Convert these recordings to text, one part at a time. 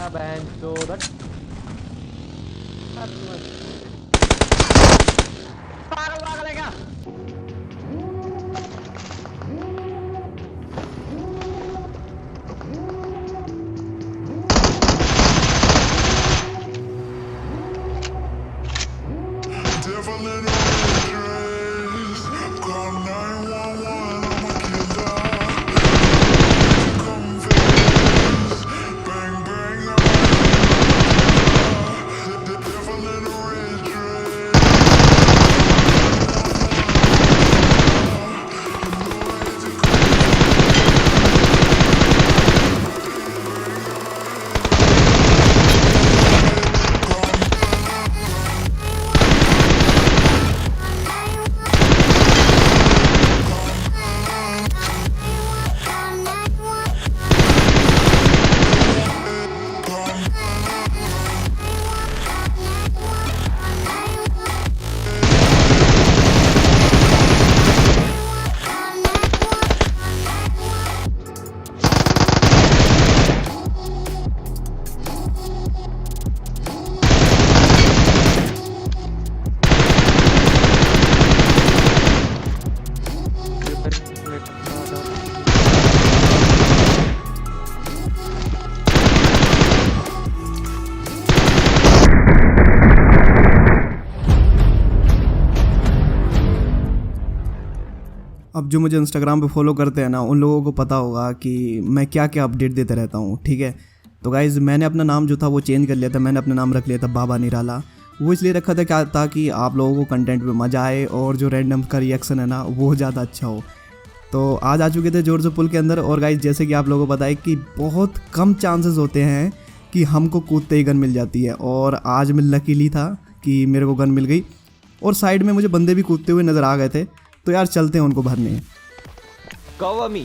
बहन चोदट पागल पागल है क्या? अब जो मुझे इंस्टाग्राम पे फॉलो करते हैं ना, उन लोगों को पता होगा कि मैं क्या क्या अपडेट देते रहता हूँ, ठीक है। तो गाइज़ मैंने अपना नाम जो था वो चेंज कर लिया था। मैंने अपना नाम रख लिया था बाबा निराला। वो इसलिए रखा था क्या, ताकि आप लोगों को कंटेंट में मज़ा आए और जो रैंडम का रिएक्शन है ना वो ज़्यादा अच्छा हो। तो आज आ चुके थे जोरजो पुल के अंदर। और गाइज़ जैसे कि आप लोगों को पता है कि बहुत कम चांसेस होते हैं कि हमको कूदते ही गन मिल जाती है, और आज मैं लकीली था कि मेरे को गन मिल गई। और साइड में मुझे बंदे भी कूदते हुए नज़र आ गए थे। तो यार चलते हैं उनको भरने। Cover me.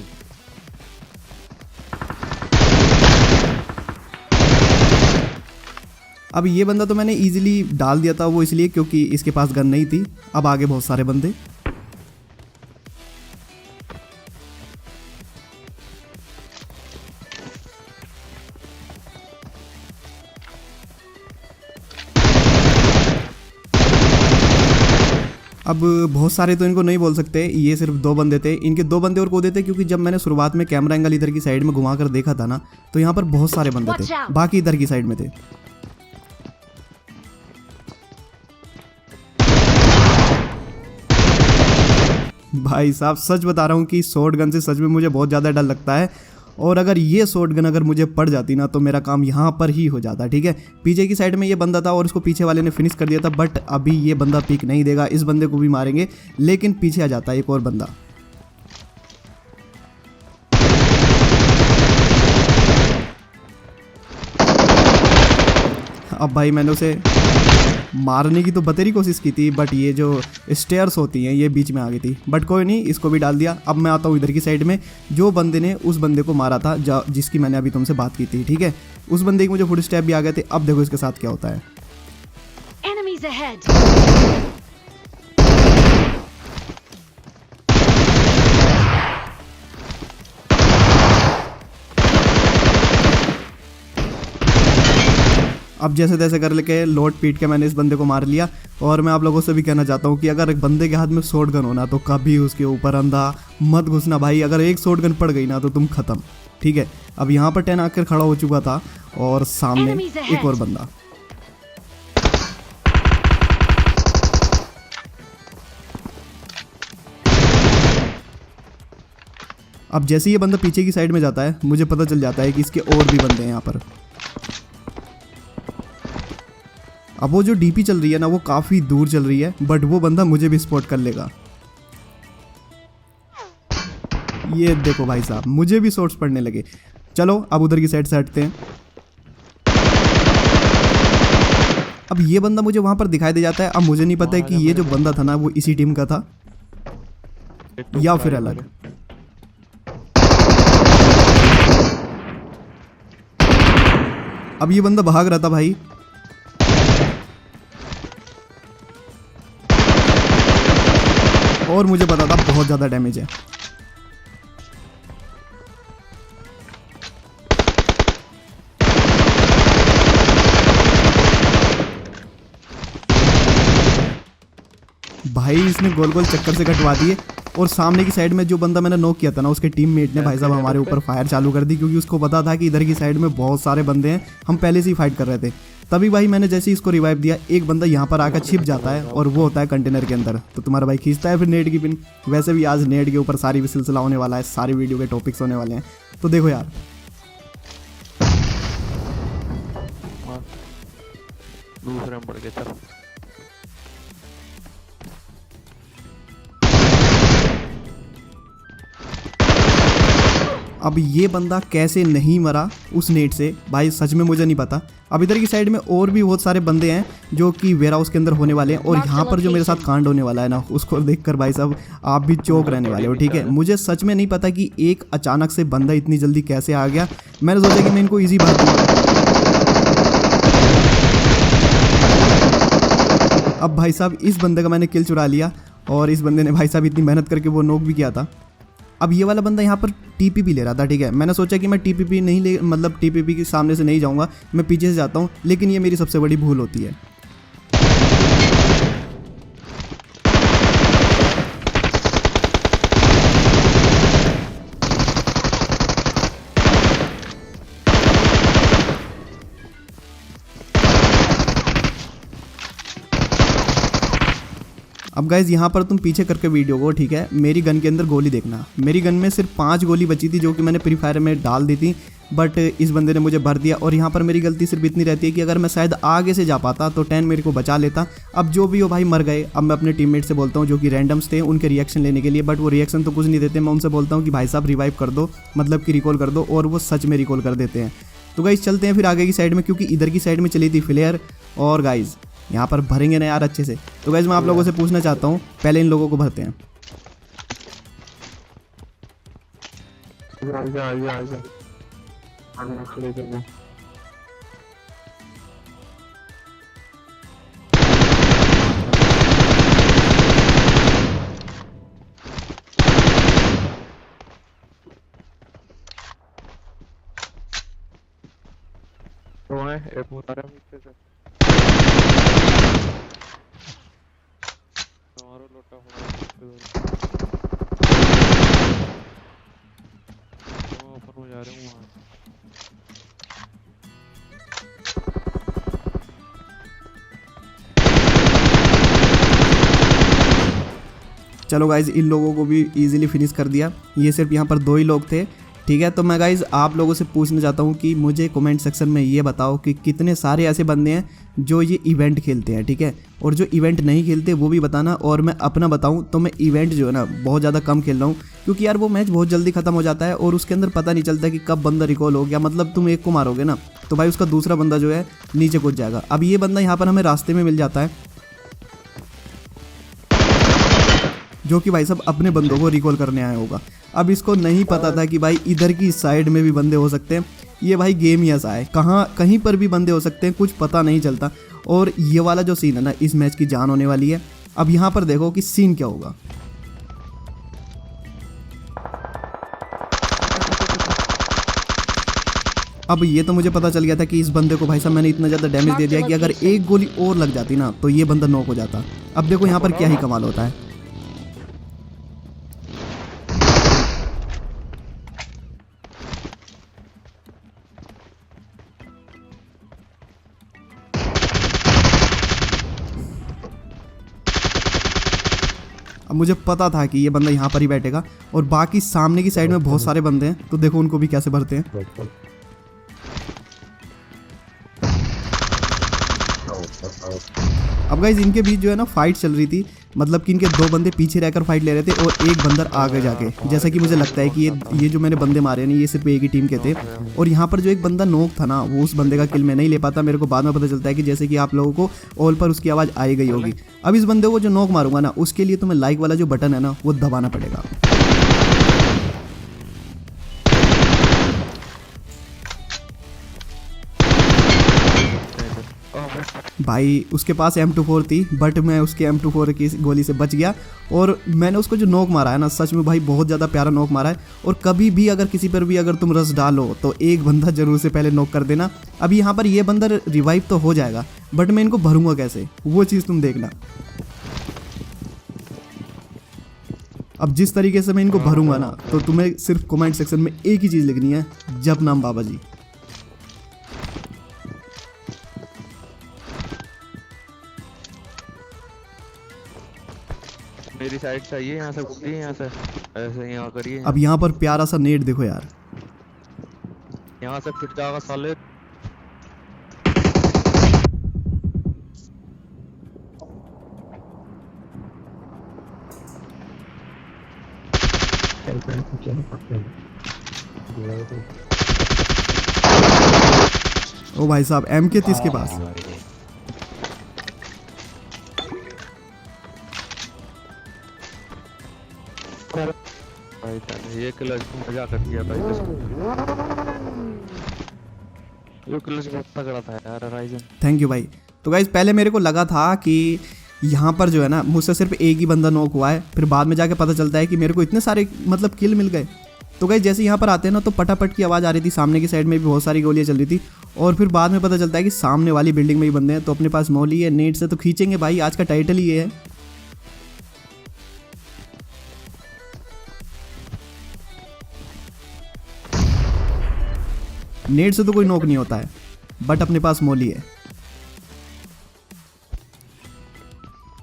अब ये बंदा तो मैंने इजीली डाल दिया था, वो इसलिए क्योंकि इसके पास गन नहीं थी। अब आगे बहुत सारे बंदे। अब बहुत सारे तो इनको नहीं बोल सकते, ये सिर्फ 2 बंदे थे। इनके 2 बंदे और कूदे थे, क्योंकि जब मैंने शुरुआत में कैमरा एंगल इधर की साइड में घुमा कर देखा था ना, तो यहाँ पर बहुत सारे बंदे थे, बाकी इधर की साइड में थे। भाई साहब सच बता रहा हूँ कि शॉर्ट गन से सच में मुझे बहुत ज़्यादा डर लगता है। और अगर ये शॉर्ट गन अगर मुझे पड़ जाती ना, तो मेरा काम यहाँ पर ही हो जाता, ठीक है। पीछे की साइड में ये बंदा था और इसको पीछे वाले ने फिनिश कर दिया था, बट अभी ये बंदा पिक नहीं देगा। इस बंदे को भी मारेंगे, लेकिन पीछे आ जाता है एक और बंदा। अब भाई मैंने उसे मारने की तो बतेरी कोशिश की थी, बट ये जो स्टेयर्स होती हैं ये बीच में आ गई थी। बट कोई नहीं, इसको भी डाल दिया। अब मैं आता हूँ इधर की साइड में। जो बंदे ने उस बंदे को मारा था, जिसकी मैंने अभी तुमसे बात की थी, ठीक है, उस बंदे के मुझे फुट स्टेप भी आ गए थे। अब देखो इसके साथ क्या होता है। Enemies ahead. अब जैसे तैसे कर लेके लोट पीट के मैंने इस बंदे को मार लिया। और मैं आप लोगों से भी कहना चाहता हूँ कि अगर एक बंदे के हाथ में शॉट गन हो ना, तो कभी उसके ऊपर अंधा मत घुसना भाई। अगर एक शॉट गन पड़ गई ना, तो तुम खत्म, ठीक है। अब यहाँ पर 10 आकर खड़ा हो चुका था और सामने एक और बंदा। अब जैसे ये बंदा पीछे की साइड में जाता है, मुझे पता चल जाता है कि इसके और भी बंदे हैं यहाँ पर। अब वो जो डीपी चल रही है ना, वो काफ़ी दूर चल रही है, बट वो बंदा मुझे भी स्पॉट कर लेगा। ये देखो भाई साहब, मुझे भी शॉट्स पड़ने लगे। चलो अब उधर की साइड से हटते हैं। अब ये बंदा मुझे वहां पर दिखाई दे जाता है। अब मुझे नहीं पता है कि ये जो बंदा था ना, वो इसी टीम का था या फिर अलग। अब ये बंदा भाग रहा था भाई। और मुझे पता था बहुत ज़्यादा डैमेज है। भाई इसने गोल गोल चक्कर से कटवा दिए। और सामने की साइड में जो बंदा मैंने नॉक किया था ना, उसके टीममेट ने भाई साहब हमारे ऊपर फायर चालू कर दी, क्योंकि उसको पता था कि इधर की साइड में बहुत सारे बंदे हैं, हम पहले से ही फाइट कर रहे थे। तभी भाई मैंने जैसे ही इसको रिवाइव दिया, एक बंदा यहाँ पर आकर छिप जाता है और वो होता है कंटेनर के अंदर। तो तुम्हारा भाई खींचता है फिर नेट की पिन। वैसे भी आज नेट के ऊपर सारी भी सिलसिला होने वाला है, सारी वीडियो के टॉपिक्स होने वाले हैं, तो देखो यार। दूसरे में पड़ गए। चल अब ये बंदा कैसे नहीं मरा उस नेट से, भाई सच में मुझे नहीं पता। अब इधर की साइड में और भी बहुत सारे बंदे हैं जो कि वेयर हाउस के अंदर होने वाले हैं, और यहाँ पर जो मेरे साथ कांड होने वाला है ना, उसको देखकर भाई साहब आप भी चौंक रहने वाले हो, ठीक है। मुझे सच में नहीं पता कि एक अचानक से बंदा इतनी जल्दी कैसे आ गया। मैंने सोचा कि मैं इनको ईजी बात दूंगा। अब भाई साहब इस बंदे का मैंने किल चुरा लिया, और इस बंदे ने भाई साहब इतनी मेहनत करके वो नॉक भी किया था। अब ये वाला बंदा यहाँ पर टीपीपी ले रहा था, ठीक है। मैंने सोचा कि मैं टीपीपी नहीं ले, मतलब टीपीपी के सामने से नहीं जाऊँगा, मैं पीछे से जाता हूँ, लेकिन ये मेरी सबसे बड़ी भूल होती है। अब गाइज यहाँ पर तुम पीछे करके वीडियो को, ठीक है, मेरी गन के अंदर गोली देखना। मेरी गन में सिर्फ 5 गोली बची थी, जो कि मैंने फ्री फायर में डाल दी थी, बट इस बंदे ने मुझे भर दिया। और यहाँ पर मेरी गलती सिर्फ इतनी रहती है कि अगर मैं शायद आगे से जा पाता तो 10 मेरे को बचा लेता। अब जो भी हो भाई मर गए। अब मैं अपने टीममेट से बोलता हूँ जो कि रैंडम्स थे, उनके रिएक्शन लेने के लिए, बट वो रिएक्शन तो कुछ नहीं देते। मैं उनसे बोलता हूँ कि भाई साहब रिवाइव कर दो, मतलब कि रिकॉल कर दो, और वो सच में रिकॉल कर देते हैं। तो गाइज चलते हैं फिर आगे की साइड में, क्योंकि इधर की साइड में चली थी फ्लेयर, और गाइज यहाँ पर भरेंगे ना यार अच्छे से। तो गाइज मैं आप लोगों से पूछना चाहता हूँ, पहले इन लोगों को भरते हैं। तो है एक उतारा नीचे से हमारा लोटा हो ऊपर में जा रहे हूँ वहाँ। चलो गाइज इन लोगों को भी इजीली फिनिश कर दिया। ये सिर्फ यहाँ पर 2 ही लोग थे, ठीक है। तो मैं गाइज आप लोगों से पूछना चाहता हूँ कि मुझे कमेंट सेक्शन में ये बताओ कि कितने सारे ऐसे बंदे हैं जो ये इवेंट खेलते हैं, ठीक है, और जो इवेंट नहीं खेलते वो भी बताना। और मैं अपना बताऊँ तो मैं इवेंट जो है ना बहुत ज़्यादा कम खेल रहा हूँ, क्योंकि यार वो मैच बहुत जल्दी खत्म हो जाता है, और उसके अंदर पता नहीं चलता कि कब बंदा रिकॉल हो गया। मतलब तुम एक को मारोगे ना तो भाई उसका दूसरा बंदा जो है नीचे कूद जाएगा। अब ये बंदा यहाँ पर हमें रास्ते में मिल जाता है, जो कि भाई साहब अपने बंदों को रिकॉल करने आया होगा। अब इसको नहीं पता था कि भाई इधर की साइड में भी बंदे हो सकते हैं। ये भाई गेम ही ऐसा है, कहीं पर भी बंदे हो सकते हैं, कुछ पता नहीं चलता। और ये वाला जो सीन है ना, इस मैच की जान होने वाली है। अब यहाँ पर देखो कि सीन क्या होगा। अब ये तो मुझे पता चल गया था कि इस बंदे को भाई साहब मैंने इतना ज़्यादा डैमेज दे दिया कि अगर एक गोली और लग जाती ना तो ये बंदा नॉक हो जाता। अब देखो यहाँ पर क्या ही कमाल होता है। अब मुझे पता था कि ये बंदा यहाँ पर ही बैठेगा, और बाकी सामने की साइड में बहुत सारे बंदे हैं, तो देखो उनको भी कैसे भरते हैं। अब गाइज इनके बीच जो है ना फाइट चल रही थी, मतलब कि इनके 2 बंदे पीछे रहकर फाइट ले रहे थे और एक बंदर आगे जाके, जैसा कि मुझे लगता है कि ये जो मैंने बंदे मारे हैं ये सिर्फ एक ही टीम के थे। और यहाँ पर जो एक बंदा नॉक था ना, वो उस बंदे का किल मैं नहीं ले पाता। मेरे को बाद में पता चलता है कि जैसे कि आप लोगों को ऑल पर उसकी आवाज़ आई गई होगी। अब इस बंदे को जो नॉक मारूंगा ना, उसके लिए तुम्हें लाइक वाला जो बटन है ना वो दबाना पड़ेगा। भाई उसके पास M24 थी, बट मैं उसके M24 की गोली से बच गया, और मैंने उसको जो नॉक मारा है ना, सच में भाई बहुत ज़्यादा प्यारा नॉक मारा है। और कभी भी अगर किसी पर भी अगर तुम रस डालो तो एक बंदा जरूर से पहले नॉक कर देना। अब यहाँ पर ये बंदा रिवाइव तो हो जाएगा, बट मैं इनको भरूंगा कैसे, वो चीज़ तुम देखना। अब जिस तरीके से मैं इनको भरूंगा ना, तो तुम्हें सिर्फ कमेंट सेक्शन में एक ही चीज़ लिखनी है, जप नाम बाबा जी। मेरी साइड चाहिए, यहाँ से कूदिए, यहाँ से ऐसे यहाँ करिए, अब यहाँ पर प्यारा सा नेट देखो यार, यहाँ से फिट जाएगा साले। ओ भाई साहब MK30 के पास। भाई साहब ये क्लच मजा कर दिया भाई, ये क्लच बहुत तगड़ा था यार राइजन। थैंक यू भाई। तो गाइज पहले मेरे को लगा था कि यहाँ पर जो है ना मुझसे सिर्फ एक ही बंदा नॉक हुआ है, फिर बाद में जाके पता चलता है कि मेरे को इतने सारे मतलब किल मिल गए। तो गाइज जैसे यहाँ पर आते हैं ना तो पटापट की आवाज़ आ रही थी, सामने की साइड में भी बहुत सारी गोलियाँ चल रही थी, और फिर बाद में पता चलता है कि सामने वाली बिल्डिंग में ही बंदे हैं। तो अपने पास मौली है, नेट से तो खींचेंगे भाई, आज का टाइटल ही ये है। नेट से तो कोई नॉक नहीं होता है, बट अपने पास मौली है।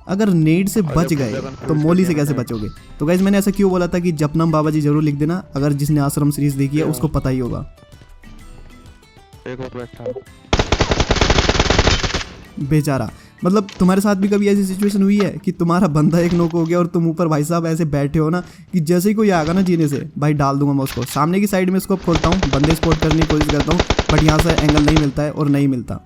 अगर नेट से बच गए तो मौली से कैसे बचोगे? तो गाइज मैंने ऐसा क्यों बोला था कि जपनाम बाबा जी जरूर लिख देना, अगर जिसने आश्रम सीरीज देखी है उसको पता ही होगा। एक और बैठा बेचारा, मतलब तुम्हारे साथ भी कभी ऐसी सिचुएशन हुई है कि तुम्हारा बंदा एक नॉक हो गया और तुम ऊपर भाई साहब ऐसे बैठे हो ना कि जैसे ही कोई आएगा ना जीने से, भाई डाल दूंगा मैं उसको। सामने की साइड में स्कोप खोलता हूँ, बंदे स्पॉट करने की कोशिश करता हूँ, बट यहाँ से एंगल नहीं मिलता है और नहीं मिलता।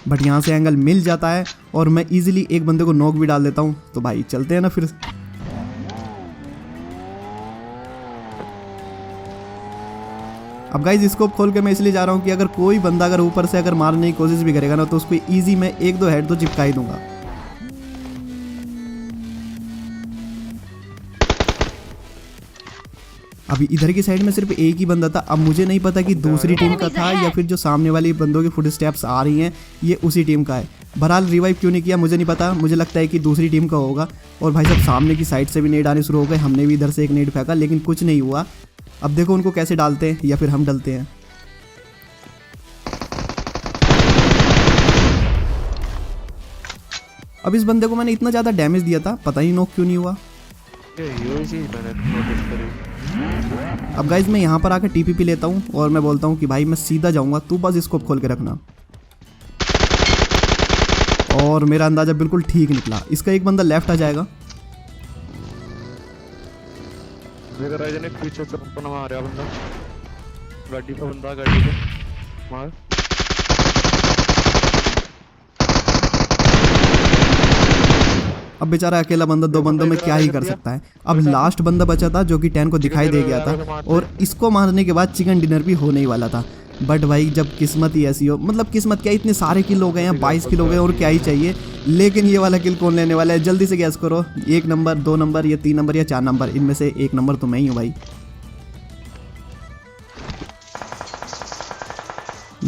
बट यहाँ से एंगल मिल जाता है और मैं इजीली एक बंदे को नॉक भी डाल देता हूँ। तो भाई चलते हैं ना फिर। अब गाइज इसको खोल के मैं इसलिए जा रहा हूँ कि अगर कोई बंदा अगर ऊपर से अगर मारने की कोशिश भी करेगा ना तो उसको इजी मैं 1-2 हेड तो चिपका ही दूंगा। अभी इधर की साइड में सिर्फ एक ही बंदा था, अब मुझे नहीं पता कि दूसरी टीम का था या फिर जो सामने वाली बंदों की फुट स्टेप्स आ रही हैं ये उसी टीम का है। बहरहाल रिवाइव क्यों नहीं किया मुझे नहीं पता, मुझे लगता है कि दूसरी टीम का होगा। और भाई साहब सामने की साइड से भी नेट आने शुरू हो गए, हमने भी इधर से एक नेट फेंका लेकिन कुछ नहीं हुआ। अब देखो उनको कैसे डालते हैं या फिर हम डलते हैं। अब इस बंदे को मैंने इतना ज़्यादा डैमेज दिया था, पता ही नॉक क्यों नहीं हुआ। ये चीज मैंने नोटिस करी। अब गाइज मैं यहाँ पर आकर TPP लेता हूँ और मैं बोलता हूँ कि भाई मैं सीधा जाऊँगा, तू बस स्कोप खोल के रखना। और मेरा अंदाज़ा बिल्कुल ठीक निकला, इसका एक बंदा लेफ्ट आ जाएगा। देखो राइजन एक पीछे से पप्पा मार रहा बंदा, गाड़ी पे बंदा, गाड़ी पे मार। अब बेचारा अकेला बंदा 2 बंदों में क्या ही कर सकता है। अब लास्ट बंदा बचा था जो कि 10 को दिखाई दे गया था और इसको मारने के बाद चिकन डिनर भी होने ही वाला था। बट भाई जब किस्मत ही ऐसी हो, मतलब किस्मत क्या, इतने सारे किल हो गए हैं, 22 किल हो गए और क्या ही चाहिए। लेकिन ये वाला किल कौन लेने वाला है, जल्दी से गैस करो। 1 नंबर, 2 नंबर या 3 नंबर या 4 नंबर, इनमें से 1 नंबर तो मैं ही हूँ भाई।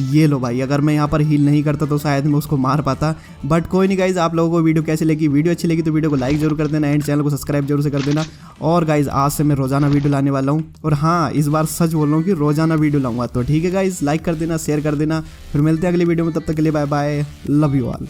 ये लो भाई, अगर मैं यहाँ पर हील नहीं करता तो शायद मैं उसको मार पाता। बट कोई नहीं गाइज, आप लोगों को वीडियो कैसी लगी, वीडियो अच्छी लगी तो वीडियो को लाइक जरूर कर देना एंड चैनल को सब्सक्राइब जरूर से कर देना। और गाइज आज से मैं रोजाना वीडियो लाने वाला हूँ, और हाँ इस बार सच बोल रहा हूँ कि रोजाना वीडियो लाऊंगा। तो ठीक है गाइज, लाइक कर देना, शेयर कर देना। फिर मिलते हैं अगली वीडियो में, तब तक के लिए bye bye, love you all.